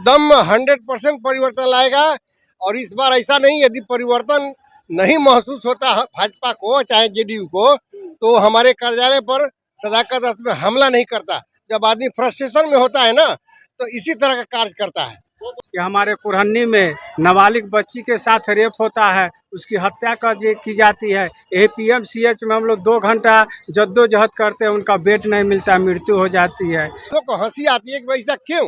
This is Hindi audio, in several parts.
एकदम 100% परिवर्तन लाएगा। और इस बार ऐसा नहीं, यदि परिवर्तन नहीं महसूस होता भाजपा को चाहे जेडीयू को, तो हमारे कार्यालय पर सदाकत अक्ष में हमला नहीं करता। जब आदमी फ्रस्ट्रेशन में होता है ना, तो इसी तरह का कार्य करता है। कि हमारे कुरहन्नी में नाबालिग बच्ची के साथ रेप होता है, उसकी हत्या की जाती है। यही पीएमसीएच में हम लोग 2 घंटा जद्दोजहद करते हैं, उनका बेड नहीं मिलता, मृत्यु हो जाती है। लोग को हंसी आती है कि भाई ऐसा क्यों?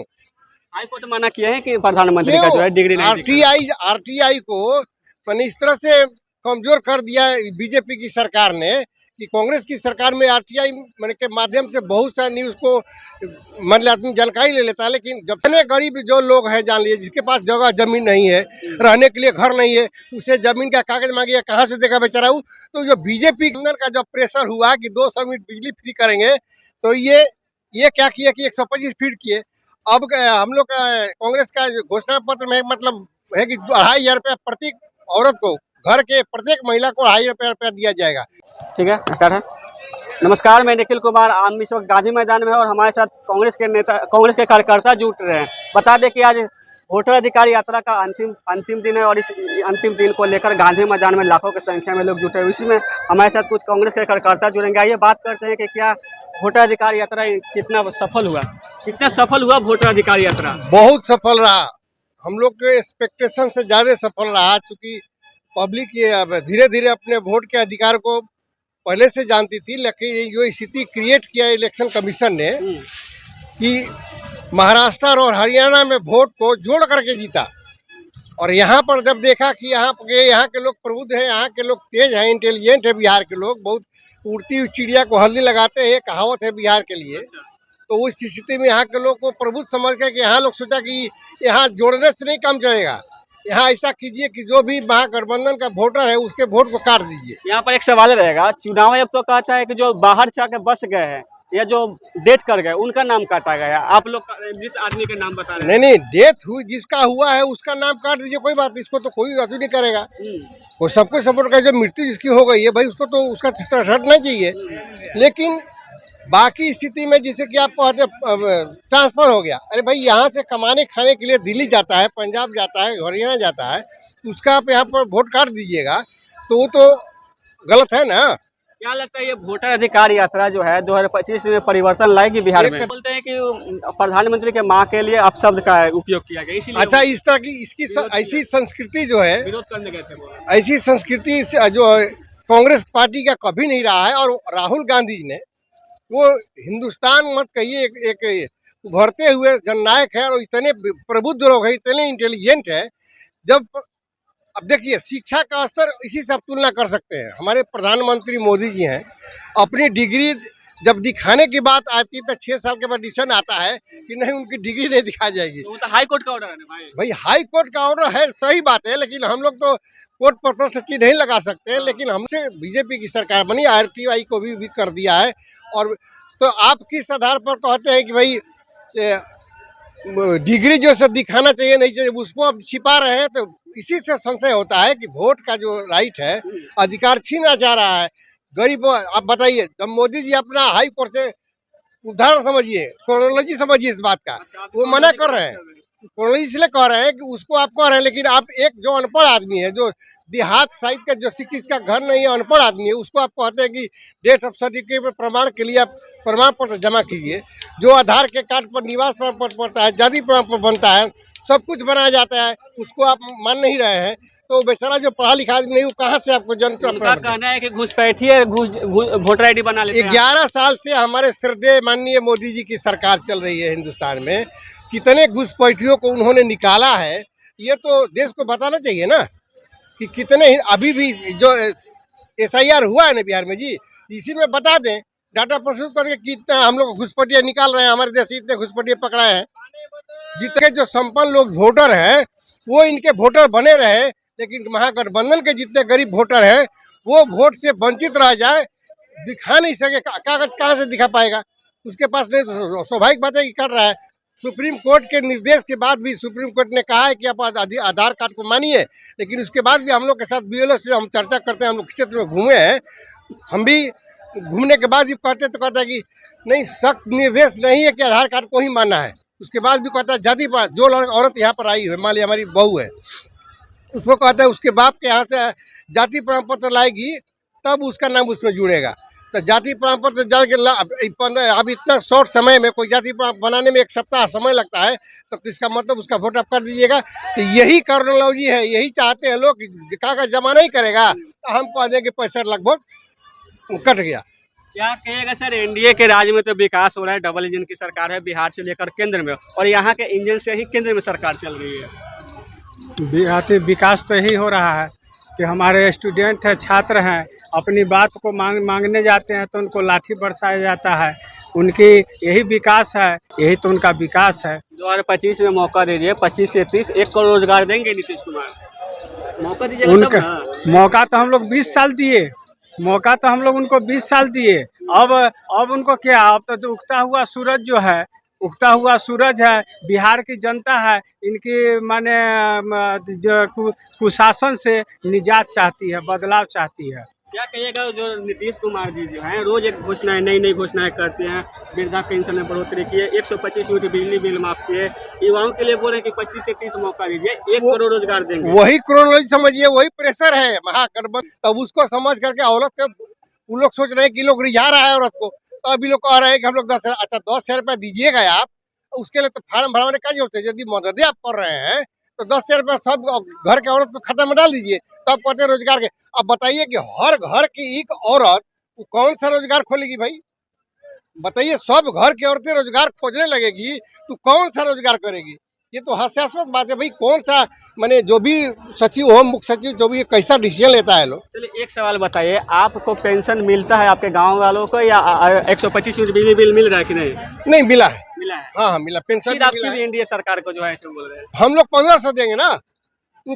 हाईकोर्ट मना किया है कि प्रधानमंत्री का जो है डिग्री नहीं आरटीआई को मैंने इस तरह से कमजोर कर दिया बीजेपी की सरकार ने कि कांग्रेस की सरकार में आरटीआई मैंने के माध्यम से बहुत सारे न्यूज को मतलब आदमी जानकारी ले लेता है। लेकिन जब इतने गरीब जो लोग हैं, जान लीजिए, जिसके पास जगह जमीन नहीं है, रहने के लिए घर नहीं है, उसे जमीन का कागज मांगिए, कहाँ से देगा बेचारा वो। तो जो बीजेपी का जब प्रेशर हुआ कि 200 यूनिट बिजली फ्री करेंगे, तो ये क्या किया कि 125 फीट किए। अब हम लोग कांग्रेस का घोषणा पत्र में मतलब है कि 2,500 रुपया प्रति औरत को, घर के प्रत्येक महिला को 2,500 रुपया दिया जाएगा। ठीक है, स्टार्ट है। नमस्कार, मैं निखिल कुमार। हम इस वक्त गांधी मैदान में और हमारे साथ कांग्रेस के कार्यकर्ता जुट रहे हैं। बता दें कि आज वोटर अधिकार यात्रा का अंतिम दिन है और इस अंतिम दिन को लेकर गांधी मैदान में लाखों की संख्या में लोग जुटे हैं। इसी में हमारे साथ कुछ कांग्रेस के कार्यकर्ता जुड़ेंगे। आइए बात करते हैं कि क्या वोटर अधिकार यात्रा कितना सफल हुआ वोटर अधिकार यात्रा? बहुत सफल रहा, हम लोग के एक्सपेक्टेशन से ज्यादा सफल रहा। चूंकि पब्लिक ये अब धीरे धीरे अपने वोट के अधिकार को पहले से जानती थी, लेकिन जो स्थिति क्रिएट किया इलेक्शन कमीशन ने कि महाराष्ट्र और हरियाणा में वोट को जोड़ करके जीता। और यहाँ पर जब देखा कि यहाँ के लोग प्रबुद्ध हैं, यहाँ के लोग तेज हैं, इंटेलिजेंट है, बिहार के लोग बहुत उड़ती हुई चिड़िया को हल्दी लगाते हैं, कहावत है बिहार के लिए। तो उस स्थिति में यहाँ के लोग को प्रबुद्ध समझ के कि यहाँ लोग सोचा कि यहाँ जोड़ने से नहीं काम चलेगा, यहाँ ऐसा कीजिए कि जो भी महागठबंधन का वोटर है उसके वोट को काट दीजिए। यहाँ पर एक सवाल रहेगा, चुनाव आयोग तो कहता है कि जो बाहर से आके बस गए हैं या जो डेथ कर गए उनका नाम काटा गया। आप लोग मृत आदमी का नाम बता रहे हैं। नहीं, डेथ हुई जिसका हुआ है उसका नाम काट दीजिए, कोई बात नहीं, इसको तो कोई अति नहीं करेगा। वो सबको सपोर्ट कर, जो मृत्यु जिसकी हो गई है भाई उसको तो उसका हटना चाहिए। लेकिन बाकी स्थिति में जैसे कि आप कहते ट्रांसफर हो गया, अरे भाई यहाँ से कमाने खाने के लिए दिल्ली जाता है, पंजाब जाता है, हरियाणा जाता है, उसका आप यहाँ पर वोट काट दीजिएगा, तो वो तो गलत है ना। क्या लगता है ये वोटर अधिकार यात्रा जो है 2025 में परिवर्तन लाएगी बिहार में? बोलते हैं कि प्रधानमंत्री के माँ के लिए अपशब्द का उपयोग किया गया, इसीलिए अच्छा, इस तरह की इसकी ऐसी संस्कृति जो है, विरोध करने गए थे वो। ऐसी संस्कृति जो कांग्रेस पार्टी का कभी नहीं रहा है। और राहुल गांधी जी ने, वो हिंदुस्तान मत कहिए, एक उभरते हुए जननायक है और इतने प्रबुद्ध लोग हैं, इतने इंटेलिजेंट है। जब अब देखिए शिक्षा का स्तर इसी से आप तुलना कर सकते हैं। हमारे प्रधानमंत्री मोदी जी हैं, अपनी डिग्री जब दिखाने की बात आती है तो 6 साल के बाद डिसीजन आता है कि नहीं उनकी डिग्री नहीं दिखाई जाएगी। तो हाई कोर्ट का ऑर्डर है ना भाई हाई कोर्ट का ऑर्डर है, सही बात है, लेकिन हम लोग तो कोर्ट पर सच्ची नहीं लगा सकते। लेकिन हमसे बीजेपी की सरकार बनी, आरटीआई को भी कर दिया है। और तो आप किस आधार पर कहते हैं कि भाई डिग्री जो से दिखाना चाहिए नहीं चाहिए, उसको अब छिपा रहे हैं। तो इसी से संशय होता है कि वोट का जो राइट है, अधिकार छीना जा रहा है गरीब। आप बताइए, जब मोदी जी अपना हाई कोर्ट से उदाहरण समझिए, क्रोनोलॉजी समझिए इस बात का, वो मना कर रहे हैं। क्रोनोलॉजी इसलिए कह रहे हैं कि उसको आप कह रहे हैं, लेकिन आप एक जो अनपढ़ आदमी है, जो देहात साइड का जो जिसका घर नहीं है, अनपढ़ आदमी है, उसको आप कहते हैं कि डेथ ऑफ सर्टिफिकेट प्रमाण के लिए आप प्रमाण पत्र जमा कीजिए। जो आधार के कार्ड पर निवास प्रमाण पत्र बनता है, जाति प्रमाण पत्र बनता है, सब कुछ बनाया जाता है, उसको आप मान नहीं रहे हैं। तो बेचारा जो पढ़ा लिखा आदमी नहीं, वो कहाँ से आपको उनका कहना है कि घुसपैठिए वोटर आईडी बना लेते हैं। 11 साल से हमारे श्रद्धेय माननीय मोदी जी की सरकार चल रही है हिंदुस्तान में। कितने घुसपैठियों को उन्होंने निकाला है, ये तो देश को बताना चाहिए ना कि कितने। अभी भी जो SIR हुआ है ना बिहार में जी, इसी में बता दें, डाटा प्रस्तुत करके कितना हम लोग घुसपैठिया निकाल रहे हैं। हमारे देश से इतने घुसपैठिया पकड़ाए हैं। जितने जो संपन्न लोग वोटर हैं वो इनके वोटर बने रहे, लेकिन महागठबंधन के जितने गरीब वोटर हैं वो वोट से वंचित रह जाए, दिखा नहीं सके। कागज कहाँ से दिखा पाएगा, उसके पास नहीं, तो स्वाभाविक बात है कि कर रहा है। सुप्रीम कोर्ट के निर्देश के बाद भी सुप्रीम कोर्ट ने कहा है कि आप आधार कार्ड को मानिए, लेकिन उसके बाद भी हम लोग के साथ BLO से हम चर्चा करते हैं। हम लोग क्षेत्र में घूमे हैं, हम भी घूमने के बाद भी कहते तो कहता है कि नहीं, सख्त निर्देश नहीं है कि आधार कार्ड को ही मानना है। उसके बाद भी कहता है जाति प्रमाण, जो औरत यहाँ पर आई है, मान ली हमारी बहू है, उसको कहता है उसके बाप के यहाँ से जाति प्रमाण पत्र लाएगी तब उसका नाम उसमें जुड़ेगा। तो जाति प्रमाण पत्र डाल के अब इतना शॉर्ट समय में कोई जाति प्रमाण बनाने में 1 सप्ताह समय लगता है, तो इसका मतलब उसका वोट आप कर दीजिएगा। तो यही कार्डियोलॉजी है, यही चाहते हैं लोग कि कागज जमा नहीं करेगा, हम कह देंगे पैसा लगभग कट गया। क्या कहिएगा सर, एनडीए के राज में तो विकास हो रहा है, डबल इंजन की सरकार है बिहार से लेकर केंद्र में, और यहाँ के इंजन से ही केंद्र में सरकार चल रही है। विकास तो यही हो रहा है कि हमारे स्टूडेंट है, छात्र हैं, अपनी बात को मांगने जाते हैं तो उनको लाठी बरसाया जाता है। उनकी यही विकास है, यही तो उनका विकास है। 2025 में मौका दीजिए, 25 से 30 1 करोड़ रोजगार देंगे नीतीश कुमार, मौका दीजिए। उनका मौका तो हम लोग 20 साल दिए, मौका तो हम लोग उनको 20 साल दिए। अब उनको क्या, अब तो उगता हुआ सूरज जो है, उगता हुआ सूरज है, बिहार की जनता है, इनकी माने कुशासन से निजात चाहती है, बदलाव चाहती है। क्या कहिएगा, जो नीतीश कुमार जी जो हैं रोज एक घोषणाएं, नई घोषणाएं करते हैं, वृद्धा पेंशन में बढ़ोतरी की है, 125 यूनिट बिजली बिल माफ किए, युवाओं के लिए बोल रहे हैं कि 25 से 30 मौका दीजिए, 1 करोड़ रोजगार देंगे। वही क्रोनोलॉजी समझिए, वही प्रेशर है महागठबंधन। तब उसको समझ करके औरत के वो लोग सोच रहे हैं कि लोग रिझा रहा है औरत को, तो अभी लोग कह रहे हैं कि हम लोग 10,000 रुपया दीजिएगा आप, उसके लिए तो फार्म भरवाने का जरूरत है। यदि मदद आप कर रहे हैं तो 10,000 रुपया सब घर के औरत को खाता में डाल दीजिए, तब कहते रोजगार के। अब बताइए कि हर घर की एक औरत कौन सा रोजगार खोलेगी भाई? बताइए, सब घर की औरतें रोजगार खोजने लगेगी तो कौन सा रोजगार करेगी? ये तो हास्यास्पद बात है भाई। कौन सा माने जो भी सचिव हो, मुख्य सचिव, जो भी कैसा डिसीजन लेता है लोग। चलिए एक सवाल बताइए, आपको पेंशन मिलता है आपके गांव वालों को, या 125 यूनिट बिजली बिल मिल रहा है कि नहीं? नहीं मिला है। मिला है। हाँ मिला, पेंशन फिर आप मिला क्यों है। एनडीए सरकार को जो है ऐसे बोल रहे हैं? हम लोग 1500 देंगे ना, वो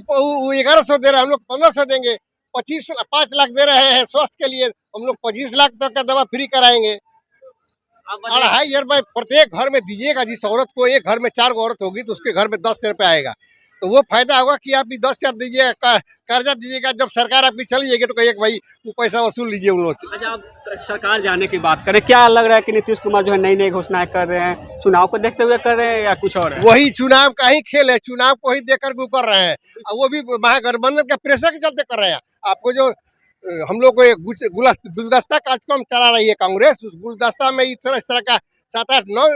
1100 दे रहे हैं, हम लोग 1500 देंगे। 5 लाख दे रहे हैं स्वास्थ्य के लिए, हम लोग 25 लाख तक का दवा फ्री कराएंगे। आप बताइए। 2.5 ईयर में प्रत्येक घर में दीजिएगा। जिस औरत को, एक घर में 4 औरत होगी तो उसके घर में 10 रुपया आएगा, तो वो फायदा होगा कि आप भी 10,000 दीजिएगा, कर्जा दीजिएगा। जब सरकार आपकी चली जाएगी तो कहिएगा भाई वो पैसा वसूल लीजिए उन लोगों से। अच्छा, आप सरकार जाने की बात करें, क्या लग रहा है कि नीतीश कुमार जो है नई घोषणाएं कर रहे हैं, चुनाव को देखते हुए कर रहे हैं या कुछ और है? वही चुनाव का ही खेल है, चुनाव को ही देकर वो कर रहे हैं, और वो भी महागठबंधन के प्रेशर के चलते कर रहे हैं। आपको जो हम लोग को गुलदस्ता कार्यक्रम चला रही है कांग्रेस, उस गुलदस्ता में इस तरह का 7, 8, 9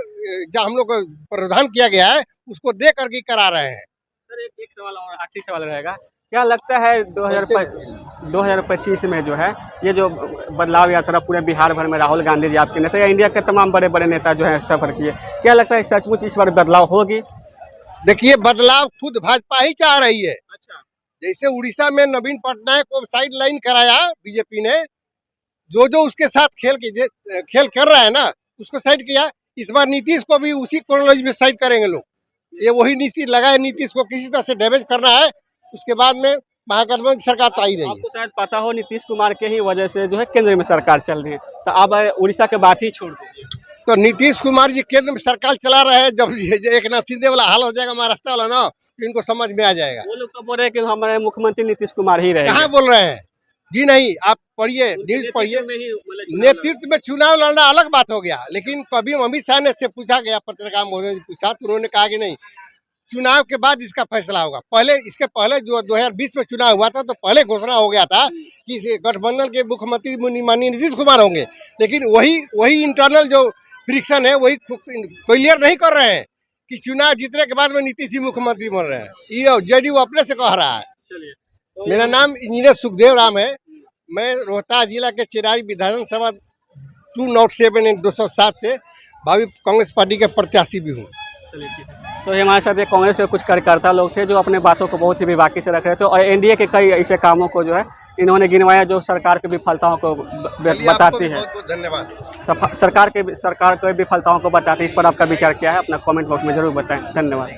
जो हम लोग को प्रावधान किया गया है, उसको दे करके करा रहे हैं। सर एक सवाल और आखिरी सवाल रहेगा, क्या लगता है 2025 में जो है ये जो बदलाव यात्रा पूरे बिहार भर में राहुल गांधी जी आपके नेता या इंडिया के तमाम बड़े बड़े नेता जो है सफर किए, क्या लगता है सचमुच इस बार बदलाव होगी? देखिए, बदलाव खुद भाजपा ही चाह रही है। अच्छा, जैसे उड़ीसा में नवीन पटनायक को साइड लाइन कराया बीजेपी ने, जो उसके साथ खेल कर रहा है ना, उसको साइड किया। इस बार नीतीश को भी उसी क्रोनोलॉजी में साइड करेंगे लोग। ये वही नीति लगा है, नीतीश को किसी तरह से डैमेज करना है, उसके बाद में महागठबंधन की सरकार तो आई रही है। आपको शायद पता हो नीतीश कुमार के ही वजह से जो है केंद्र में सरकार चल रही है, तो अब उड़ीसा के बात ही छोड़ दीजिए। तो नीतीश कुमार जी केंद्र में सरकार चला रहे हैं, जब एकनाथ शिंदे वाला हाल हो जाएगा महाराष्ट्र वाला ना, तो इनको समझ में आ जाएगा। वो लोग तो बोल रहे हैं कि हमारे मुख्यमंत्री नीतीश कुमार ही रहे। कहाँ बोल रहे हैं जी? नहीं, आप पढ़िए, न्यूज पढ़िए। नेतृत्व में चुनाव लड़ना अलग बात हो गया, लेकिन कभी अमित शाह ने से पूछा गया, पत्रकार महोदय ने पूछा तो उन्होंने कहा कि नहीं, चुनाव के बाद इसका फैसला होगा। इसके पहले जो 2020 में चुनाव हुआ था, तो पहले घोषणा हो गया था कि गठबंधन के मुख्यमंत्री माननीय नीतीश कुमार होंगे, लेकिन वही इंटरनल जो फ्रिक्शन है वही क्लियर नहीं कर रहे हैं कि चुनाव जीतने के बाद में नीतीश जी मुख्यमंत्री बन रहे हैं। ये जेडीयू अपने से कह रहा है। मेरा नाम इंजीनियर सुखदेव राम है, मैं रोहतास जिला के चिरारी विधानसभा 207 207 से भावी कांग्रेस पार्टी के प्रत्याशी भी हूँ। तो ये हमारे साथ कांग्रेस के कुछ कार्यकर्ता लोग थे जो अपने बातों को बहुत ही बेबाकी से रख रहे थे, और एनडीए के कई ऐसे कामों को जो है इन्होंने गिनवाया जो सरकार की विफलताओं को बताती है। बहुत बहुत धन्यवाद। सरकार के विफलताओं को बताती है। इस पर आपका विचार क्या है, अपना कमेंट बॉक्स में जरूर बताएं। धन्यवाद।